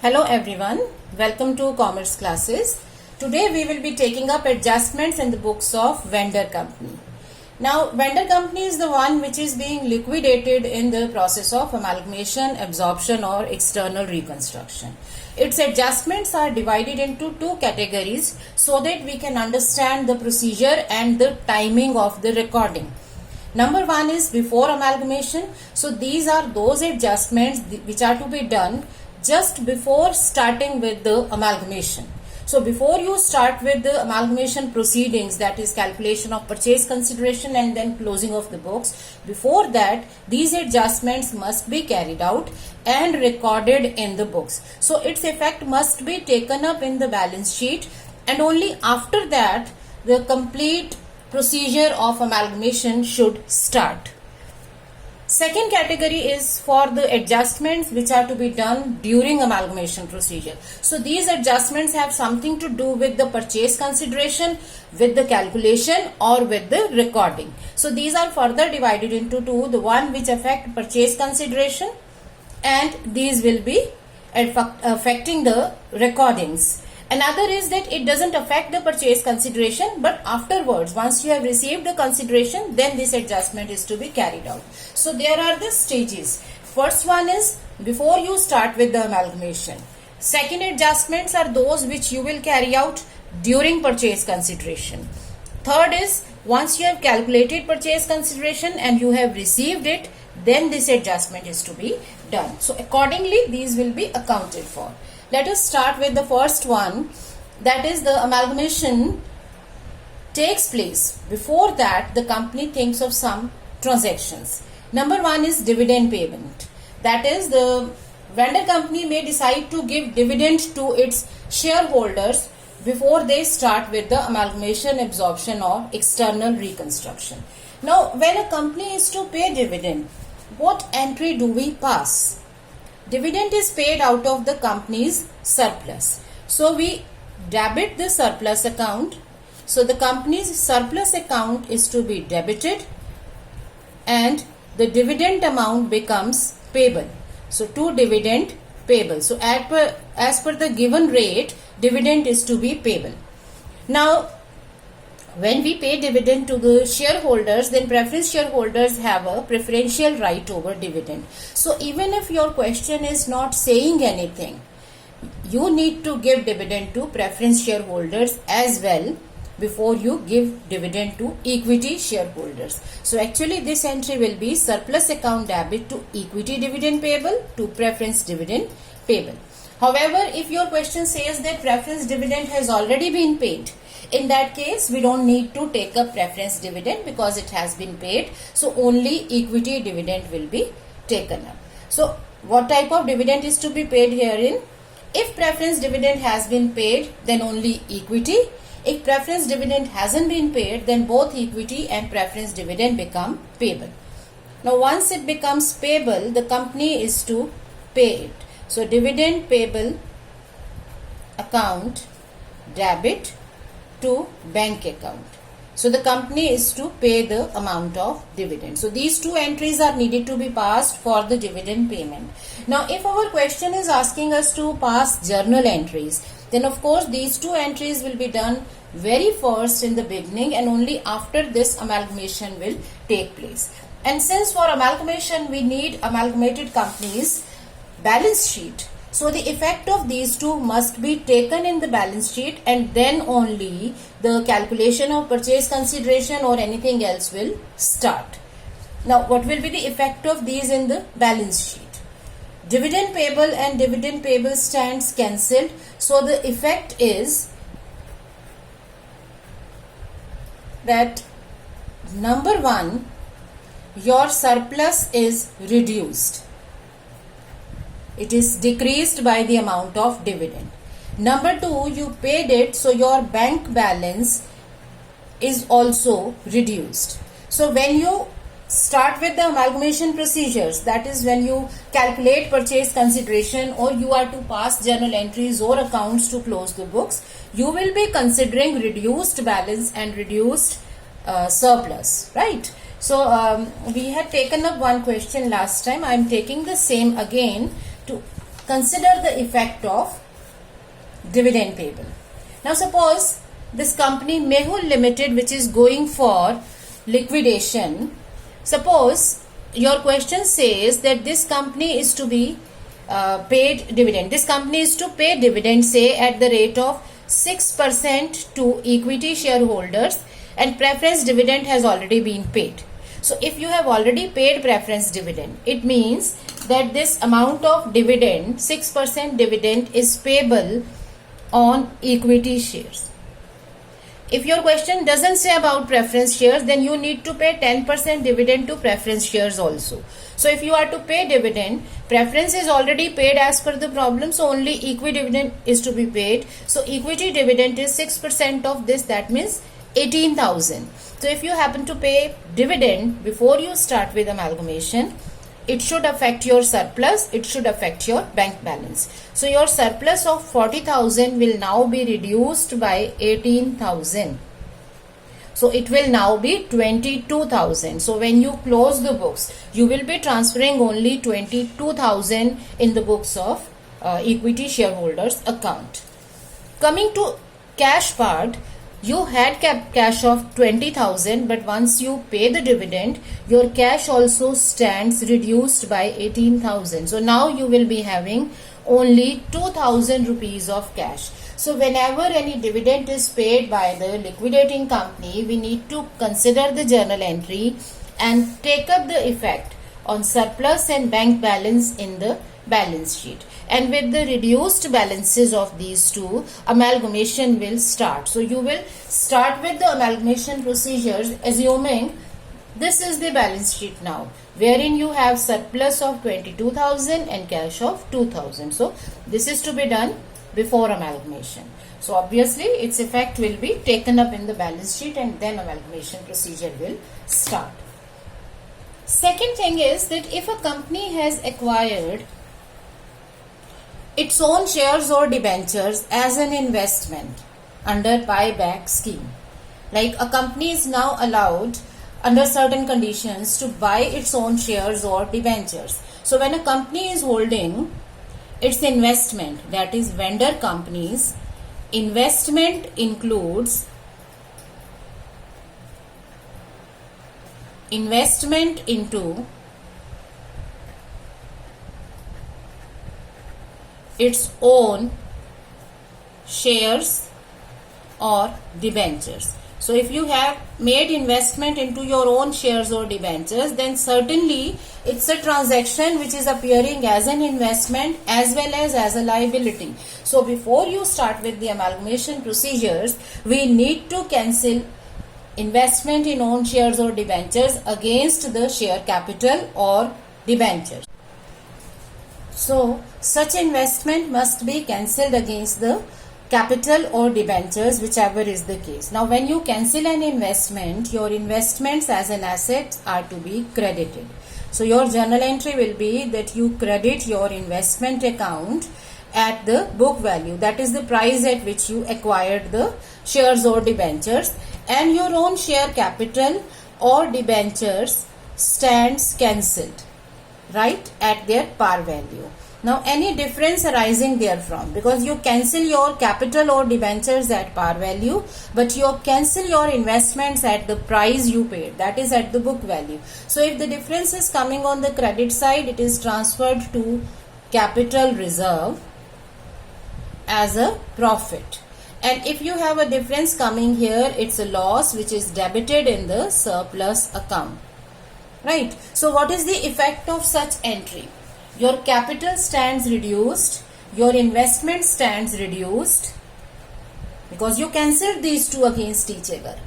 Hello everyone, welcome to Commerce classes. Today we will be taking up adjustments in the books of vendor company. Now vendor company is the one which is being liquidated in the process of amalgamation, absorption or external reconstruction. Its adjustments are divided into two categories so that we can understand the procedure and the timing of the recording. Number one is before amalgamation. So these are those adjustments which are to be done just before starting with the amalgamation. So before you start with the amalgamation proceedings, that is calculation of purchase consideration and then closing of the books, before that these adjustments must be carried out and recorded in the books. So its effect must be taken up in the balance sheet, and only after that the complete procedure of amalgamation should start. Second category is for the adjustments which are to be done during amalgamation procedure. So these adjustments have something to do with the purchase consideration, with the calculation or with the recording. So these are further divided into two, the one which affect purchase consideration and these will be affecting the recordings. Another is that it doesn't affect the purchase consideration, but afterwards, once you have received the consideration, then this adjustment is to be carried out. So there are the stages. First one is before you start with the amalgamation. Second adjustments are those which you will carry out during purchase consideration. Third is once you have calculated purchase consideration and you have received it, then this adjustment is to be done. So accordingly, these will be accounted for. Let us start with the first one, that is the amalgamation takes place. Before that, the company thinks of some transactions. Number one is dividend payment. That is, the vendor company may decide to give dividend to its shareholders before they start with the amalgamation, absorption or external reconstruction. Now, when a company is to pay dividend, what entry do we pass? Dividend is paid out of the company's surplus. So we debit the surplus account. So the company's surplus account is to be debited and the dividend amount becomes payable. So to dividend payable. So as per the given rate, dividend is to be payable. Now when we pay dividend to the shareholders, then preference shareholders have a preferential right over dividend. So even if your question is not saying anything, you need to give dividend to preference shareholders as well before you give dividend to equity shareholders. So actually this entry will be surplus account debit to equity dividend payable to preference dividend payable. However, if your question says that preference dividend has already been paid, in that case, we don't need to take up preference dividend because it has been paid. So only equity dividend will be taken up. So what type of dividend is to be paid herein? If preference dividend has been paid, then only equity. If preference dividend hasn't been paid, then both equity and preference dividend become payable. Now once it becomes payable, the company is to pay it. So dividend payable account debit to bank account. So the company is to pay the amount of dividend. So these two entries are needed to be passed for the dividend payment. Now if our question is asking us to pass journal entries, then of course these two entries will be done very first in the beginning, and only after this amalgamation will take place. And since for amalgamation we need amalgamated companies balance sheet, so the effect of these two must be taken in the balance sheet, and then only the calculation of purchase consideration or anything else will start. Now what will be the effect of these in the balance sheet? Dividend payable and dividend payable stands cancelled. So the effect is that number one, your surplus is reduced. It is decreased by the amount of dividend. Number two, you paid it, so your bank balance is also reduced. So when you start with the amalgamation procedures, that is when you calculate purchase consideration or you are to pass journal entries or accounts to close the books, you will be considering reduced balance and reduced surplus, right? So we had taken up one question last time. I am taking the same again to consider the effect of dividend payable. Now suppose this company Mehul Limited, which is going for liquidation, suppose your question says that this company is to be paid dividend. This company is to pay dividend, say at the rate of 6% to equity shareholders, and preference dividend has already been paid. So if you have already paid preference dividend, it means that this amount of dividend, 6% dividend, is payable on equity shares. If your question doesn't say about preference shares, then you need to pay 10% dividend to preference shares also. So if you are to pay dividend, preference is already paid as per the problem, so only equity dividend is to be paid. So equity dividend is 6% of this, that means 18,000. So if you happen to pay dividend before you start with amalgamation, it should affect your surplus, it should affect your bank balance. So your surplus of 40,000 will now be reduced by 18,000. So it will now be 22,000. So when you close the books, you will be transferring only 22,000 in the books of equity shareholders account. Coming to cash part, you had kept cash of 20,000, but once you pay the dividend, your cash also stands reduced by 18,000. So now you will be having only 2,000 rupees of cash. So whenever any dividend is paid by the liquidating company, we need to consider the journal entry and take up the effect on surplus and bank balance in the balance sheet. And with the reduced balances of these two, amalgamation will start. So you will start with the amalgamation procedures, assuming this is the balance sheet now, wherein you have surplus of 22,000 and cash of 2,000. So this is to be done before amalgamation. So obviously its effect will be taken up in the balance sheet, and then amalgamation procedure will start. Second thing is that if a company has acquired its own shares or debentures as an investment under buyback scheme, like a company is now allowed under certain conditions to buy its own shares or debentures. So when a company is holding its investment, that is vendor companies, investment includes investment into its own shares or debentures. So if you have made investment into your own shares or debentures, then certainly it's a transaction which is appearing as an investment as well as a liability. So before you start with the amalgamation procedures, we need to cancel investment in own shares or debentures against the share capital or debentures. So such investment must be cancelled against the capital or debentures, whichever is the case. Now when you cancel an investment, your investments as an asset are to be credited. So your journal entry will be that you credit your investment account at the book value, that is the price at which you acquired the shares or debentures, and your own share capital or debentures stands cancelled, right, at their par value. Now any difference arising therefrom, because you cancel your capital or debentures at par value, but you cancel your investments at the price you paid, that is at the book value. So if the difference is coming on the credit side, it is transferred to capital reserve as a profit. And if you have a difference coming here, it's a loss which is debited in the surplus account. Right. So what is the effect of such entry? Your capital stands reduced, your investment stands reduced because you cancelled these two against each other.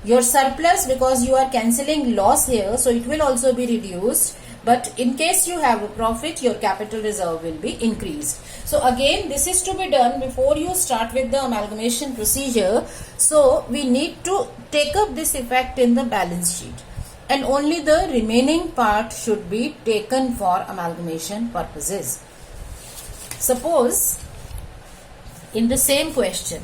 Your surplus, because you are cancelling loss here, so it will also be reduced. But in case you have a profit, your capital reserve will be increased. So again, this is to be done before you start with the amalgamation procedure. So we need to take up this effect in the balance sheet, and only the remaining part should be taken for amalgamation purposes. Suppose in the same question,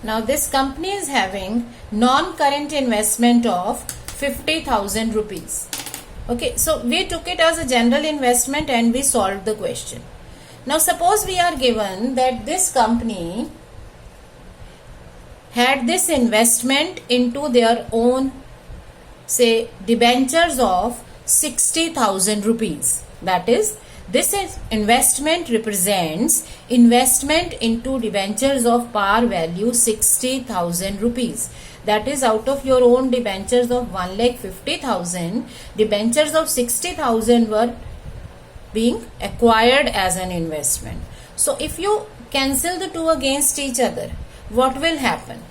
now this company is having non-current investment of 50,000 rupees. Okay, so we took it as a general investment and we solved the question. Now suppose we are given that this company had this investment into their own, say, debentures of 60,000 rupees. That is, this investment represents investment into debentures of par value 60,000 rupees. That is, out of your own debentures of 1,50,000, debentures of 60,000 were being acquired as an investment. So if you cancel the two against each other, what will happen?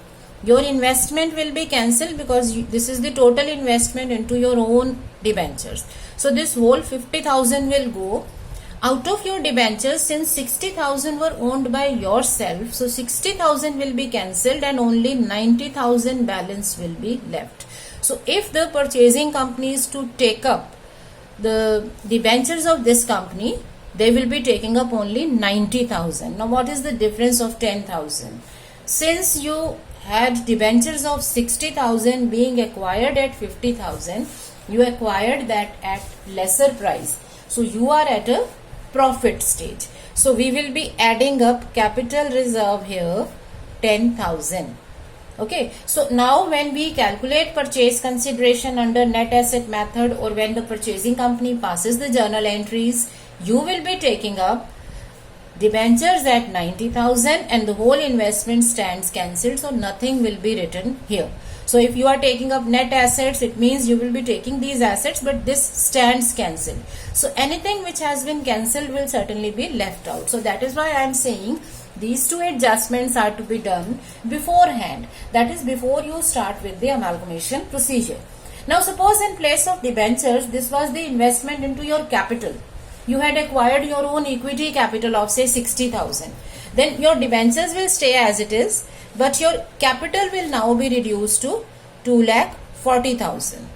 Your investment will be cancelled because this is the total investment into your own debentures. So this whole 50,000 will go. Out of your debentures, since 60,000 were owned by yourself, so 60,000 will be cancelled and only 90,000 balance will be left. So if the purchasing company is to take up the debentures of this company, they will be taking up only 90,000. Now what is the difference of 10,000? Since you had debentures of 60,000 being acquired at 50,000, you acquired that at lesser price. So you are at a profit stage. So we will be adding up capital reserve here 10,000. Okay, so now when we calculate purchase consideration under net asset method, or when the purchasing company passes the journal entries, you will be taking up debentures at 90,000 and the whole investment stands cancelled, so nothing will be written here. So if you are taking up net assets, it means you will be taking these assets, but this stands cancelled. So anything which has been cancelled will certainly be left out. So that is why I am saying these two adjustments are to be done beforehand. That is, before you start with the amalgamation procedure. Now suppose in place of debentures, this was the investment into your capital. You had acquired your own equity capital of say 60,000. Then your debentures will stay as it is, but your capital will now be reduced to 2,40,000.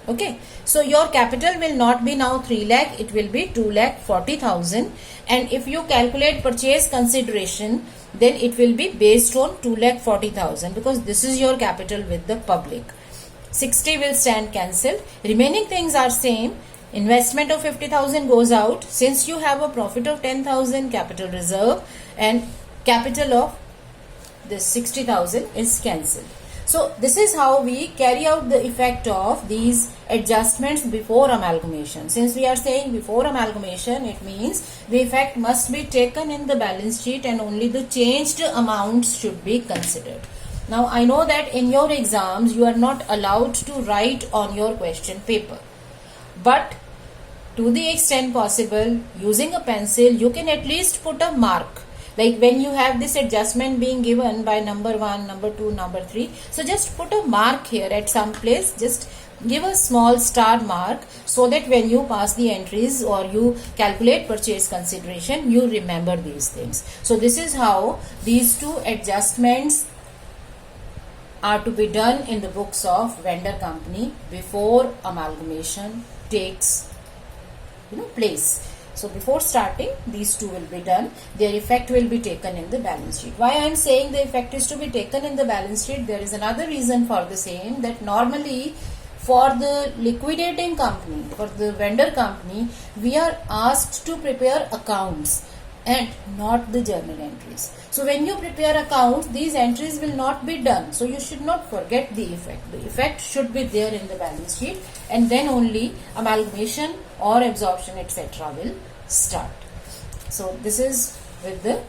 Okay, so your capital will not be now 3 lakh, it will be 2,40,000. And if you calculate purchase consideration, then it will be based on 2,40,000 because this is your capital with the public. 60 will stand cancelled. Remaining things are same. Investment of 50,000 goes out. Since you have a profit of 10,000, capital reserve and capital of this 60,000 is cancelled. So this is how we carry out the effect of these adjustments before amalgamation. Since we are saying before amalgamation, it means the effect must be taken in the balance sheet and only the changed amounts should be considered. Now I know that in your exams you are not allowed to write on your question paper, but to the extent possible, using a pencil, you can at least put a mark. Like when you have this adjustment being given by number 1, number 2, number 3. So just put a mark here at some place. Just give a small star mark so that when you pass the entries or you calculate purchase consideration, you remember these things. So this is how these two adjustments are to be done in the books of vendor company before amalgamation takes place. So before starting, these two will be done. Their effect will be taken in the balance sheet. Why I am saying the effect is to be taken in the balance sheet? There is another reason for the same, that normally for the liquidating company, for the vendor company, we are asked to prepare accounts and not the journal entries. So when you prepare accounts, these entries will not be done. So you should not forget the effect. The effect should be there in the balance sheet, and then only amalgamation or absorption etc. will start. So this is with the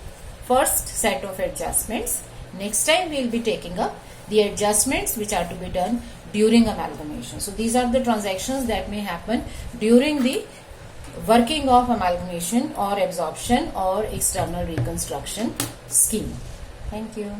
first set of adjustments. Next time we will be taking up the adjustments which are to be done during amalgamation. So these are the transactions that may happen during the working of amalgamation or absorption or external reconstruction scheme. Thank you.